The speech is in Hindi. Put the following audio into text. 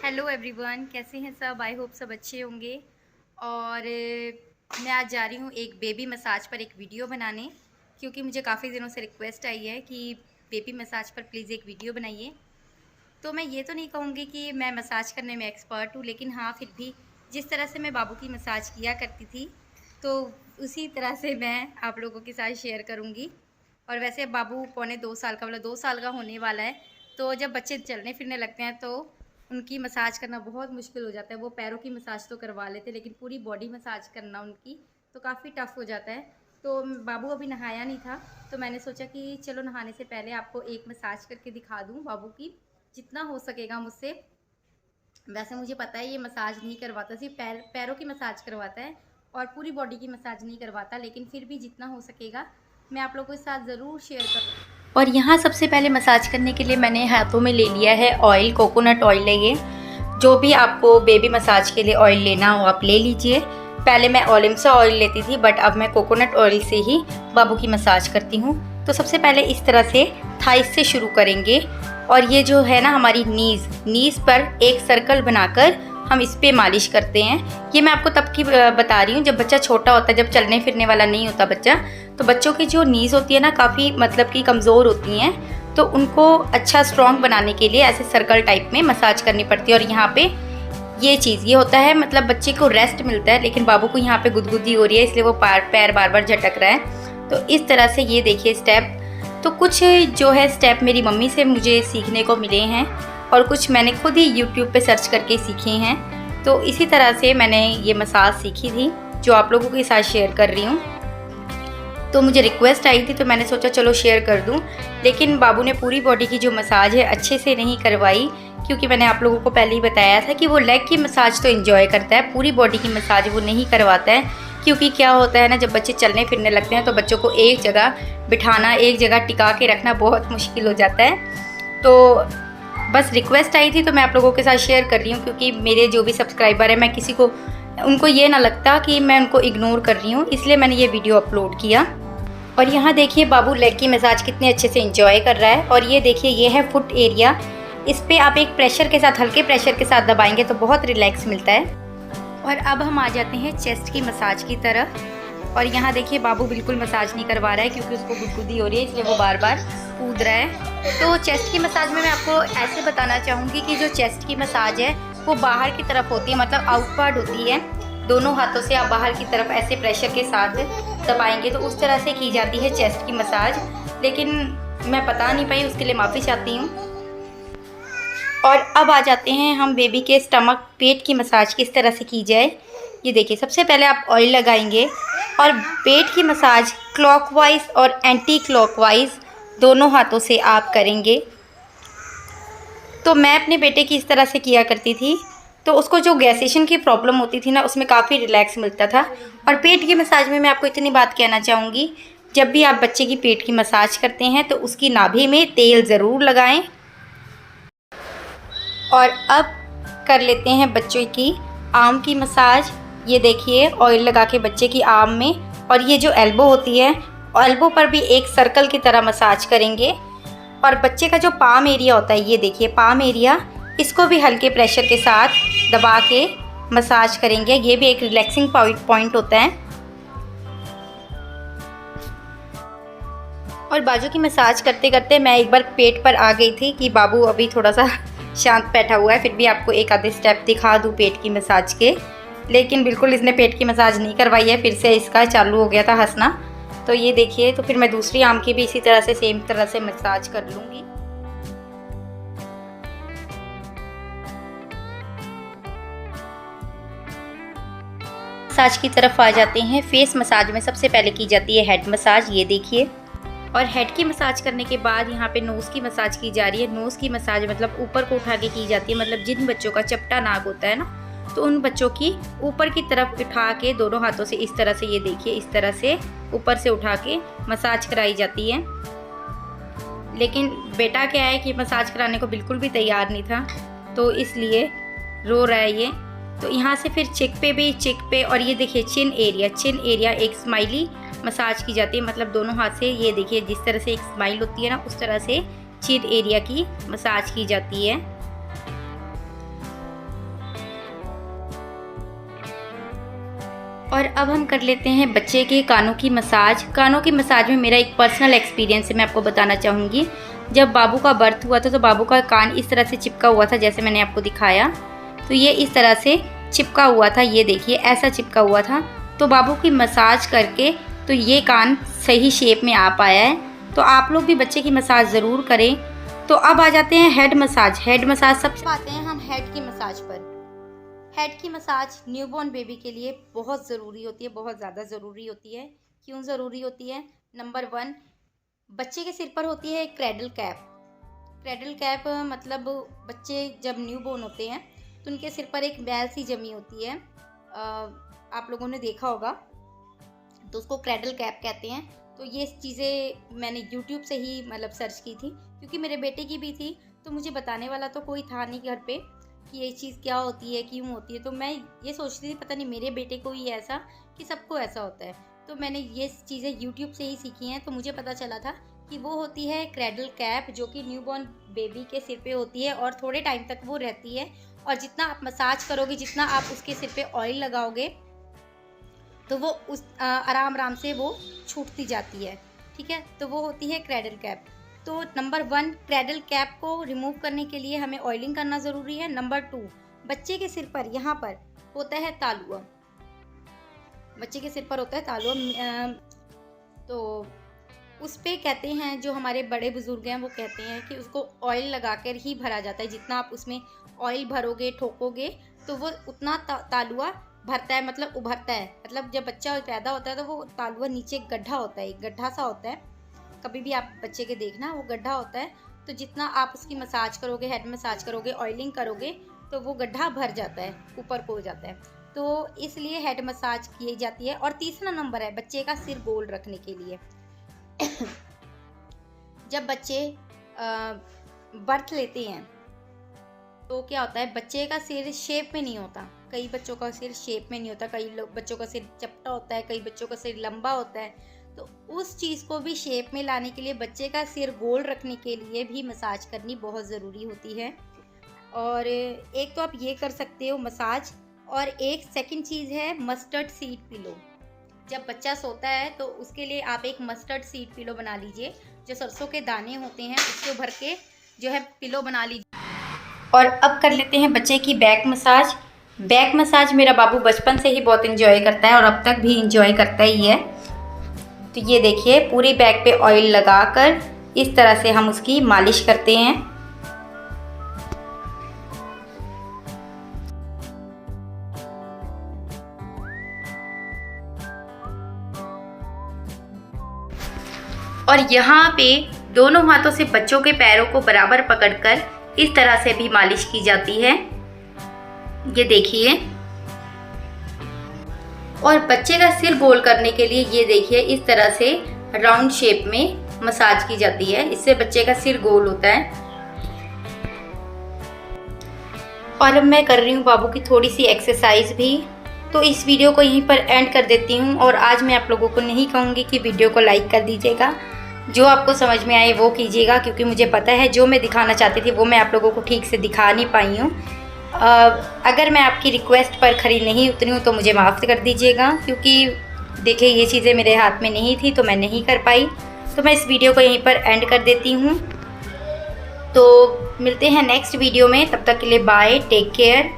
हेलो एवरीवन, कैसे हैं सब। आई होप सब अच्छे होंगे। और मैं आज जा रही हूँ एक बेबी मसाज पर एक वीडियो बनाने, क्योंकि मुझे काफ़ी दिनों से रिक्वेस्ट आई है कि बेबी मसाज पर प्लीज़ एक वीडियो बनाइए। तो मैं ये तो नहीं कहूँगी कि मैं मसाज करने में एक्सपर्ट हूँ, लेकिन हाँ फिर भी जिस तरह से मैं बाबू की मसाज किया करती थी तो उसी तरह से मैं आप लोगों के साथ शेयर करूँगी। और वैसे बाबू पौने 2 साल का, मतलब 2 साल का होने वाला है। तो जब बच्चे चलने फिरने लगते हैं तो उनकी मसाज करना बहुत मुश्किल हो जाता है। वो पैरों की मसाज तो करवा लेते, लेकिन पूरी बॉडी मसाज करना उनकी तो काफ़ी टफ़ हो जाता है। तो बाबू अभी नहाया नहीं था, तो मैंने सोचा कि चलो नहाने से पहले आपको एक मसाज करके दिखा दूँ बाबू की, जितना हो सकेगा मुझसे। वैसे मुझे पता है ये मसाज नहीं करवाता, सिर्फ पैरों की मसाज करवाता है और पूरी बॉडी की मसाज नहीं करवाता, लेकिन फिर भी जितना हो सकेगा मैं आप लोगों के साथ ज़रूर शेयर करूँ। और यहाँ सबसे पहले मसाज करने के लिए मैंने हाथों में ले लिया है ऑयल, कोकोनट ऑयल है ये। जो भी आपको बेबी मसाज के लिए ऑयल लेना हो आप ले लीजिए। पहले मैं ओलिम्सा ऑयल लेती थी, बट अब मैं कोकोनट ऑयल से ही बाबू की मसाज करती हूँ। तो सबसे पहले इस तरह से थाइस से शुरू करेंगे, और ये जो है ना हमारी नीज़ पर एक सर्कल बनाकर हम इस पे मालिश करते हैं। ये मैं आपको तब की बता रही हूँ जब बच्चा छोटा होता है, जब चलने फिरने वाला नहीं होता बच्चा। तो बच्चों की जो नीज़ होती है ना काफ़ी मतलब कि कमज़ोर होती हैं, तो उनको अच्छा स्ट्रॉन्ग बनाने के लिए ऐसे सर्कल टाइप में मसाज करनी पड़ती है। और यहाँ पे ये होता है, मतलब बच्चे को रेस्ट मिलता है, लेकिन बाबू को यहाँ पे गुदगुदी हो रही है, इसलिए वो पैर बार बार झटक रहा है। तो इस तरह से ये देखिए स्टेप। तो कुछ जो है स्टेप मेरी मम्मी से मुझे सीखने को मिले हैं, और कुछ मैंने खुद ही यूट्यूब पे सर्च करके सीखे हैं। तो इसी तरह से मैंने ये मसाज सीखी थी, जो आप लोगों के साथ शेयर कर रही हूँ। तो मुझे रिक्वेस्ट आई थी तो मैंने सोचा चलो शेयर कर दूं। लेकिन बाबू ने पूरी बॉडी की जो मसाज है अच्छे से नहीं करवाई, क्योंकि मैंने आप लोगों को पहले ही बताया था कि वो लेग की मसाज तो एंजॉय करता है, पूरी बॉडी की मसाज वो नहीं करवाता है। क्योंकि क्या होता है ना, जब बच्चे चलने फिरने लगते हैं तो बच्चों को एक जगह बिठाना, एक जगह टिका के रखना बहुत मुश्किल हो जाता है। तो बस रिक्वेस्ट आई थी तो मैं आप लोगों के साथ शेयर कर रही हूँ, क्योंकि मेरे जो भी सब्सक्राइबर हैं, मैं किसी को उनको ये ना लगता कि मैं उनको इग्नोर कर रही हूँ, इसलिए मैंने ये वीडियो अपलोड किया। और यहाँ देखिए बाबू लेग की मसाज कितने अच्छे से एंजॉय कर रहा है। और ये देखिए ये है फुट एरिया, इस पे आप एक प्रेशर के साथ, हल्के प्रेशर के साथ दबाएंगे तो बहुत रिलैक्स मिलता है। और अब हम आ जाते हैं चेस्ट की मसाज की तरफ। और यहाँ देखिए बाबू बिल्कुल मसाज नहीं करवा रहा है, क्योंकि उसको गुदगुदी हो रही है, इसलिए वो बार बार कूद रहा है। तो चेस्ट की मसाज में मैं आपको ऐसे बताना चाहूँगी कि जो चेस्ट की मसाज है वो बाहर की तरफ होती है, मतलब आउटवर्ड होती है। दोनों हाथों से आप बाहर की तरफ ऐसे प्रेशर के साथ दबाएंगे तो उस तरह से की जाती है चेस्ट की मसाज। लेकिन मैं बता नहीं पाई, उसके लिए माफ़ी चाहती हूँ। और अब आ जाते हैं हम बेबी के स्टमक, पेट की मसाज किस तरह से की जाए। ये देखिए सबसे पहले आप ऑयल लगाएंगे और पेट की मसाज क्लॉकवाइज और एंटी क्लॉकवाइज दोनों हाथों से आप करेंगे। तो मैं अपने बेटे की इस तरह से किया करती थी, तो उसको जो गैसेशन की प्रॉब्लम होती थी ना, उसमें काफ़ी रिलैक्स मिलता था। और पेट की मसाज में मैं आपको इतनी बात कहना चाहूँगी, जब भी आप बच्चे की पेट की मसाज करते हैं तो उसकी नाभि में तेल ज़रूर लगाएं। और अब कर लेते हैं बच्चों की आर्म की मसाज। ये देखिए ऑयल लगा के बच्चे की आर्म में, और ये जो एल्बो होती है, एल्बो पर भी एक सर्कल की तरह मसाज करेंगे। और बच्चे का जो पाम एरिया होता है, ये देखिए पाम एरिया, इसको भी हल्के प्रेशर के साथ दबा के मसाज करेंगे। ये भी एक रिलैक्सिंग पॉइंट होता है। और बाजू की मसाज करते करते मैं एक बार पेट पर आ गई थी कि बाबू अभी थोड़ा सा शांत बैठा हुआ है, फिर भी आपको एक आधे स्टेप दिखा दूँ पेट की मसाज के। लेकिन बिल्कुल इसने पेट की मसाज नहीं करवाई है, फिर से इसका चालू हो गया था हंसना। तो ये देखिए, तो फिर मैं दूसरी आर्म की भी इसी तरह से सेम तरह से मसाज कर लूँगी। मसाज की तरफ आ जाते हैं। फेस मसाज में सबसे पहले की जाती है हेड मसाज, ये देखिए। और हेड की मसाज करने के बाद यहाँ पे नोज़ की मसाज की जा रही है। नोज़ की मसाज मतलब ऊपर को उठा के की जाती है, मतलब जिन बच्चों का चपटा नाक होता है ना, तो उन बच्चों की ऊपर की तरफ उठा के दोनों हाथों से इस तरह से, ये देखिए इस तरह से ऊपर से उठा के मसाज कराई जाती है। लेकिन बेटा क्या है कि मसाज कराने को बिल्कुल भी तैयार नहीं था, तो इसलिए रो रहा है ये। तो यहाँ से फिर चिक पे, और ये देखिए चिन एरिया एक स्माइली मसाज की जाती है, मतलब दोनों हाथ से, ये देखिए जिस तरह से एक स्माइल होती है ना, उस तरह से चिन एरिया की मसाज की जाती है। और अब हम कर लेते हैं बच्चे के कानों की मसाज। कानों की मसाज में मेरा एक पर्सनल एक्सपीरियंस है, मैं आपको बताना चाहूँगी। जब बाबू का बर्थ हुआ था तो बाबू का कान इस तरह से चिपका हुआ था, जैसे मैंने आपको दिखाया। तो ये इस तरह से चिपका हुआ था, ये देखिए ऐसा चिपका हुआ था। तो बाबू की मसाज करके तो ये कान सही शेप में आ पाया है। तो आप लोग भी बच्चे की मसाज ज़रूर करें। तो अब आ जाते हैं हेड मसाज। हेड मसाज सबसे आते हैं हम हेड की मसाज पर। हेड की मसाज न्यूबॉर्न बेबी के लिए बहुत ज़रूरी होती है, बहुत ज़्यादा ज़रूरी होती है। क्यों ज़रूरी होती है? नंबर 1, बच्चे के सिर पर होती है क्रैडल कैप। क्रैडल कैप मतलब बच्चे जब न्यूबॉर्न होते हैं तो उनके सिर पर एक बैल सी जमी होती है, आप लोगों ने देखा होगा, तो उसको क्रैडल कैप कहते हैं। तो ये चीज़ें मैंने YouTube से ही मतलब सर्च की थी, क्योंकि मेरे बेटे की भी थी। तो मुझे बताने वाला तो कोई था नहीं घर पे कि ये चीज़ क्या होती है, क्यों होती है। तो मैं ये सोचती थी पता नहीं मेरे बेटे को ही ऐसा कि सबको ऐसा होता है। तो मैंने ये चीज़ें YouTube से ही सीखी हैं। तो मुझे पता चला था कि वो होती है क्रैडल कैप, जो कि न्यूबॉर्न बेबी के सिर पे होती है और थोड़े टाइम तक वो रहती है। और जितना आप मसाज करोगे, जितना आप उसके सिर पे ऑयल लगाओगे, तो वो उस आराम आराम से वो छूटती जाती है। ठीक है, तो वो होती है क्रैडल कैप। तो नंबर 1, क्रैडल कैप को रिमूव करने के लिए हमें ऑयलिंग करना ज़रूरी है। नंबर 2, बच्चे के सिर पर यहाँ पर होता है तालुआ। बच्चे के सिर पर होता है तालुआ, तो उस पे कहते हैं, जो हमारे बड़े बुजुर्ग हैं वो कहते हैं कि उसको ऑयल लगाकर ही भरा जाता है। जितना आप उसमें ऑयल भरोगे, ठोकोगे, तो वो उतना तालुआ भरता है, मतलब उभरता है। मतलब जब बच्चा पैदा होता है तो वो तालुआ नीचे गड्ढा होता है, एक गड्ढा सा होता है। कभी भी आप बच्चे के देखना, वो गड्ढा होता है। तो जितना आप उसकी मसाज करोगे, हेड मसाज करोगे, ऑयलिंग करोगे, तो वो गड्ढा भर जाता है, ऊपर को हो जाता है। तो इसलिए हेड मसाज की जाती है। और तीसरा नंबर है बच्चे का सिर गोल रखने के लिए। जब बच्चे बर्थ लेते हैं तो क्या होता है, बच्चे का सिर शेप में नहीं होता। कई बच्चों का सिर शेप में नहीं होता, कई बच्चों का सिर चपटा होता है, कई बच्चों का सिर लंबा होता है। तो उस चीज़ को भी शेप में लाने के लिए, बच्चे का सिर गोल रखने के लिए भी मसाज करनी बहुत ज़रूरी होती है। और एक तो आप ये कर सकते हो मसाज, और एक सेकंड चीज़ है मस्टर्ड सीड पिलो। जब बच्चा सोता है तो उसके लिए आप एक मस्टर्ड सीड पिलो बना लीजिए। जो सरसों के दाने होते हैं उसको भर के जो है पिलो बना लीजिए। और अब कर लेते हैं बच्चे की बैक मसाज। बैक मसाज मेरा बाबू बचपन से ही बहुत इंजॉय करता है और अब तक भी इंजॉय करता ही है। तो ये देखिए, पूरी बैक पे ऑयल लगाकर इस तरह से हम उसकी मालिश करते हैं। और यहाँ पे दोनों हाथों से बच्चों के पैरों को बराबर पकड़कर इस तरह से भी मालिश की जाती है, ये देखिए। और बच्चे का सिर गोल करने के लिए ये देखिए, इस तरह से राउंड शेप में मसाज की जाती है। इससे बच्चे का सिर गोल होता है। और अब मैं कर रही हूँ बाबू की थोड़ी सी एक्सरसाइज भी। तो इस वीडियो को यहीं पर एंड कर देती हूँ। और आज मैं आप लोगों को नहीं कहूँगी कि वीडियो को लाइक कर दीजिएगा, जो आपको समझ में आए वो कीजिएगा, क्योंकि मुझे पता है जो मैं दिखाना चाहती थी वो मैं आप लोगों को ठीक से दिखा नहीं पाई हूँ। अगर मैं आपकी रिक्वेस्ट पर खरी नहीं उतरी हूँ तो मुझे माफ़ कर दीजिएगा, क्योंकि देखिए ये चीज़ें मेरे हाथ में नहीं थी तो मैं नहीं कर पाई। तो मैं इस वीडियो को यहीं पर एंड कर देती हूँ। तो मिलते हैं नेक्स्ट वीडियो में, तब तक के लिए बाय, टेक केयर।